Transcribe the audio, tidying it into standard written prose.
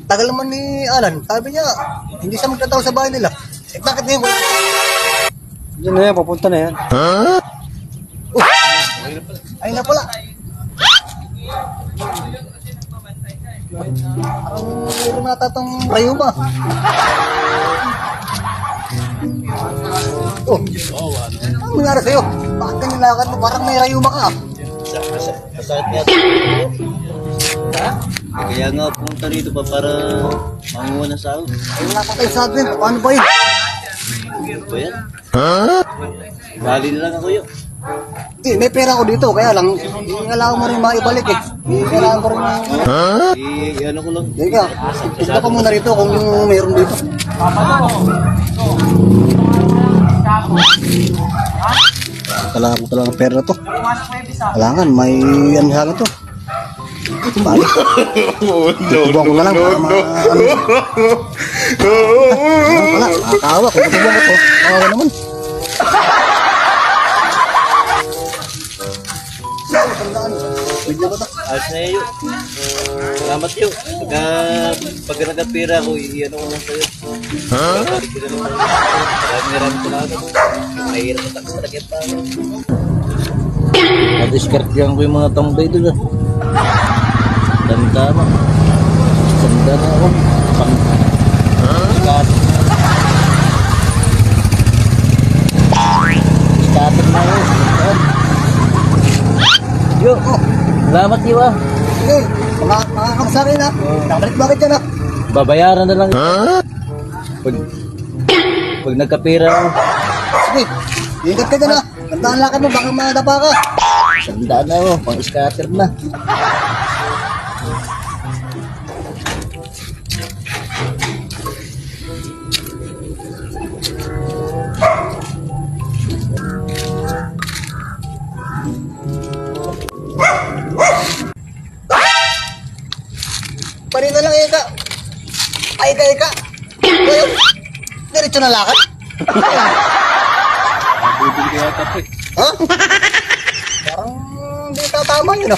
tagal naman ni Alan. Sabi niya, hindi siya magtataw sa bahay nila. Eh, bakit ngayon? Diyan na yan, papunta na yan. Ayun na pala. Parang meron nata itong rayuma. Oh, ano nangyari sa'yo? Bakit ka nilakad mo? Parang may rayuma ka. Masakit nga. Kaya nga pumunta rito pa para manguha ng sahod. Ay, wala pa kayo sa atin. Paano ba yun? Ba yan? Bali na lang ako yun. Hindi, may pera ko dito. Kaya lang, kailangan mo rin maibalik eh. Kailangan ko rin Ano ko lang. Teka, punta ko muna rito kung mayroon dito. Kailangan ko talaga pera to. Kailangan, may ano sa akin to. Ito balik. Tutubuan ko na lang para wala, nakakawa. Kung tutubuan ko to, nakawa naman. Ayos na yun. Salamat yun. Pag nagkapira ko, i-ano ko lang sa'yo. Balik ko na naman. Maraming salamat. Mahirap na takas talaga pa. Na-discard yan ko yung mga tambay doon. Tama. Sanda na ako. Pang-discard. Discard na ako. Yo, salamat yo ah. Sige, makakamasakin ha. Nakabalik-bakit yan ha. Babayaran na lang. Pag nagkapira ako. Sige, ingat ka dyan ha. Tandaan lakad mo, baka madapa ka. Sandaan na ako, pang scatter na. Parin na lang ika. Ay ka. Ayun. Diretso na lakad. Bibili kaya kape. Ha? Parang hindi tatama yun ah.